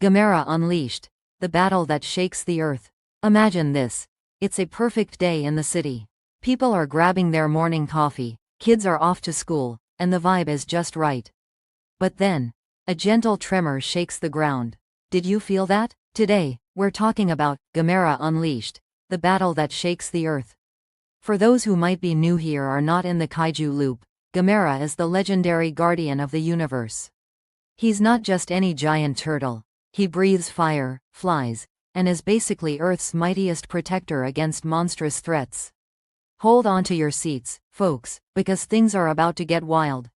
Gamera Unleashed. The battle that shakes the earth. Imagine this. It's a perfect day in the city. People are grabbing their morning coffee, kids are off to school, and the vibe is just right. But then, a gentle tremor shakes the ground. Did you feel that? Today, we're talking about Gamera Unleashed, the battle that shakes the earth. For those who might be new here or not in the kaiju loop, Gamera is the legendary guardian of the universe. He's not just any giant turtle. He breathes fire, flies, and is basically Earth's mightiest protector against monstrous threats. Hold on to your seats, folks, because things are about to get wild.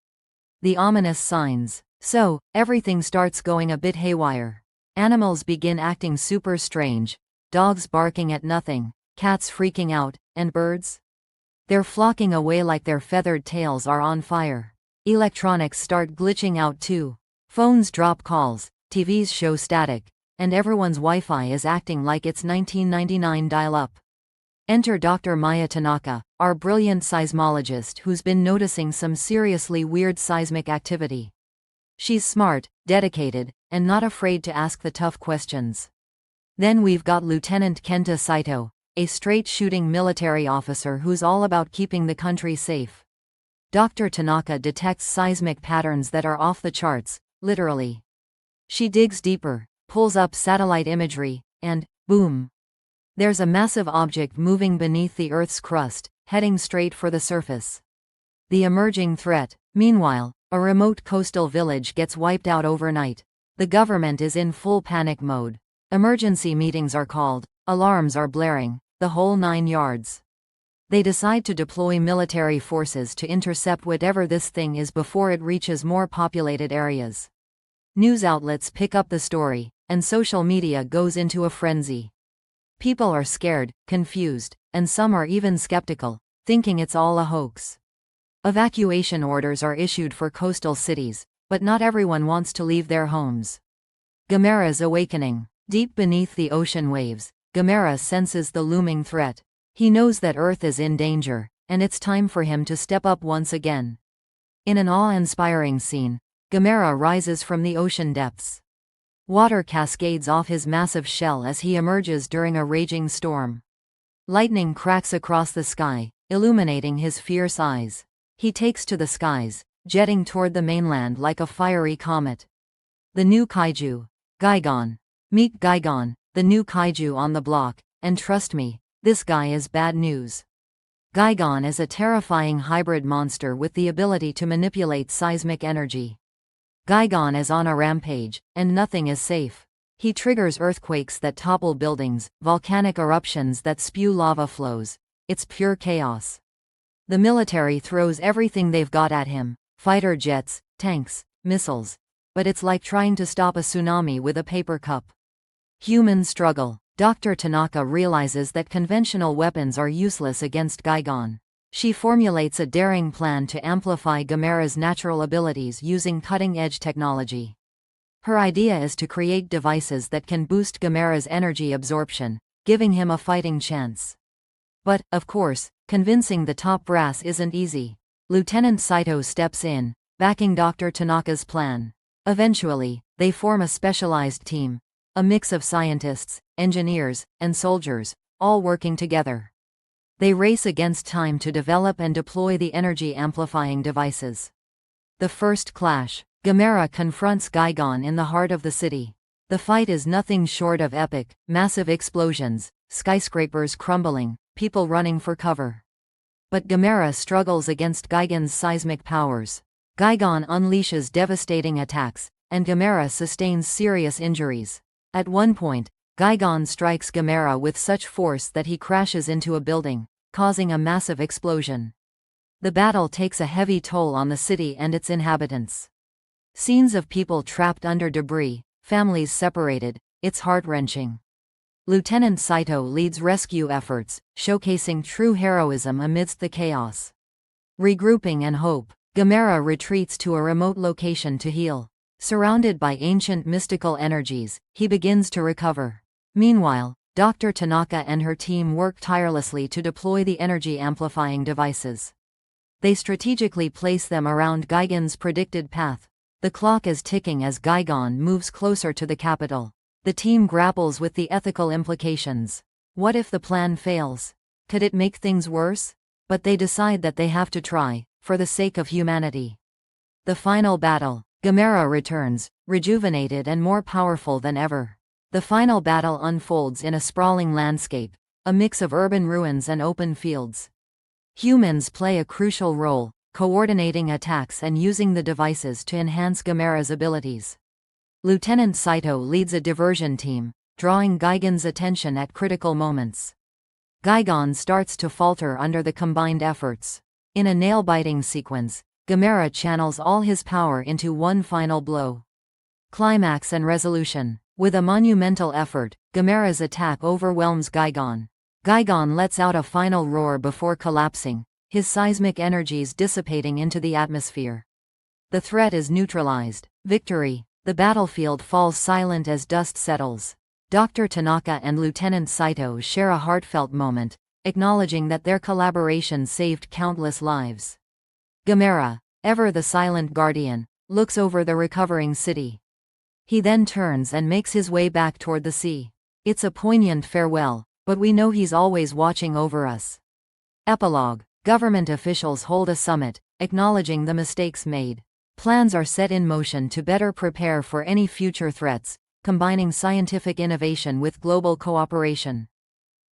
The ominous signs. So, everything starts going a bit haywire. Animals begin acting super strange. Dogs barking at nothing, cats freaking out, and birds? They're flocking away like their feathered tails are on fire. Electronics start glitching out too. Phones drop calls, TVs show static, and everyone's Wi-Fi is acting like it's 1999 dial-up. Enter Dr. Maya Tanaka, our brilliant seismologist who's been noticing some seriously weird seismic activity. She's smart, dedicated, and not afraid to ask the tough questions. Then we've got Lieutenant Kenta Saito, a straight-shooting military officer who's all about keeping the country safe. Dr. Tanaka detects seismic patterns that are off the charts, literally. She digs deeper, pulls up satellite imagery, and, boom! There's a massive object moving beneath the Earth's crust, heading straight for the surface. The emerging threat. Meanwhile, a remote coastal village gets wiped out overnight. The government is in full panic mode. Emergency meetings are called, alarms are blaring, the whole 9 yards. They decide to deploy military forces to intercept whatever this thing is before it reaches more populated areas. News outlets pick up the story, and social media goes into a frenzy. People are scared, confused, and some are even skeptical, thinking it's all a hoax. Evacuation orders are issued for coastal cities, but not everyone wants to leave their homes. Gamera's awakening. Deep beneath the ocean waves, Gamera senses the looming threat. He knows that Earth is in danger, and it's time for him to step up once again. In an awe-inspiring scene, Gamera rises from the ocean depths. Water cascades off his massive shell as he emerges during a raging storm. Lightning cracks across the sky, illuminating his fierce eyes. He takes to the skies, jetting toward the mainland like a fiery comet. The new kaiju. Gigon. Meet Gigon, the new kaiju on the block, and trust me, this guy is bad news. Gigon is a terrifying hybrid monster with the ability to manipulate seismic energy. Gigon is on a rampage, and nothing is safe. He triggers earthquakes that topple buildings, volcanic eruptions that spew lava flows. It's pure chaos. The military throws everything they've got at him, fighter jets, tanks, missiles. But it's like trying to stop a tsunami with a paper cup. Human struggle. Dr. Tanaka realizes that conventional weapons are useless against Gigon. She formulates a daring plan to amplify Gamera's natural abilities using cutting-edge technology. Her idea is to create devices that can boost Gamera's energy absorption, giving him a fighting chance. But, of course, convincing the top brass isn't easy. Lieutenant Saito steps in, backing Dr. Tanaka's plan. Eventually, they form a specialized team, a mix of scientists, engineers, and soldiers, all working together. They race against time to develop and deploy the energy-amplifying devices. The first clash. Gamera confronts Gigon in the heart of the city. The fight is nothing short of epic, massive explosions, skyscrapers crumbling, people running for cover. But Gamera struggles against Gigon's seismic powers. Gigon unleashes devastating attacks, and Gamera sustains serious injuries. At one point, Gigon strikes Gamera with such force that he crashes into a building, causing a massive explosion. The battle takes a heavy toll on the city and its inhabitants. Scenes of people trapped under debris, families separated, it's heart-wrenching. Lieutenant Saito leads rescue efforts, showcasing true heroism amidst the chaos. Regrouping and hope, Gamera retreats to a remote location to heal. Surrounded by ancient mystical energies, he begins to recover. Meanwhile, Dr. Tanaka and her team work tirelessly to deploy the energy-amplifying devices. They strategically place them around Gigon's predicted path. The clock is ticking as Gigon moves closer to the capital. The team grapples with the ethical implications. What if the plan fails? Could it make things worse? But they decide that they have to try, for the sake of humanity. The final battle. Gamera returns, rejuvenated and more powerful than ever. The final battle unfolds in a sprawling landscape, a mix of urban ruins and open fields. Humans play a crucial role, coordinating attacks and using the devices to enhance Gamera's abilities. Lieutenant Saito leads a diversion team, drawing Gigon's attention at critical moments. Gigon starts to falter under the combined efforts. In a nail-biting sequence, Gamera channels all his power into one final blow. Climax and resolution. With a monumental effort, Gamera's attack overwhelms Gigon. Gigon lets out a final roar before collapsing, his seismic energies dissipating into the atmosphere. The threat is neutralized. Victory. The battlefield falls silent as dust settles. Dr. Tanaka and Lieutenant Saito share a heartfelt moment, acknowledging that their collaboration saved countless lives. Gamera, ever the silent guardian, looks over the recovering city. He then turns and makes his way back toward the sea. It's a poignant farewell, but we know he's always watching over us. Epilogue. Government officials hold a summit, acknowledging the mistakes made. Plans are set in motion to better prepare for any future threats, combining scientific innovation with global cooperation.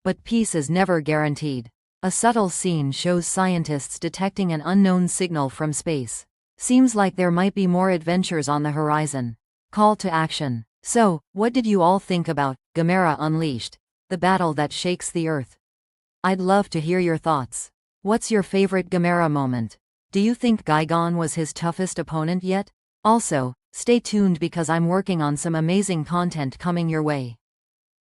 But peace is never guaranteed. A subtle scene shows scientists detecting an unknown signal from space. Seems like there might be more adventures on the horizon. Call to action. So, what did you all think about Gamera Unleashed, the battle that shakes the earth? I'd love to hear your thoughts. What's your favorite Gamera moment? Do you think Gigon was his toughest opponent yet? Also, stay tuned because I'm working on some amazing content coming your way.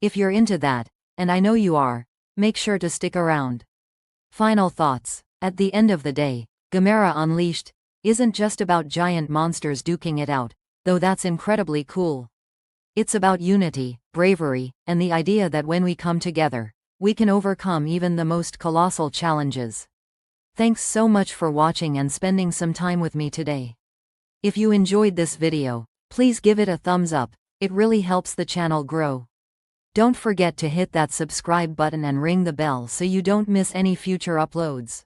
If you're into that, and I know you are, make sure to stick around. Final thoughts. At the end of the day, Gamera Unleashed isn't just about giant monsters duking it out, though that's incredibly cool. It's about unity, bravery, and the idea that when we come together, we can overcome even the most colossal challenges. Thanks so much for watching and spending some time with me today. If you enjoyed this video, please give it a thumbs up, it really helps the channel grow. Don't forget to hit that subscribe button and ring the bell so you don't miss any future uploads.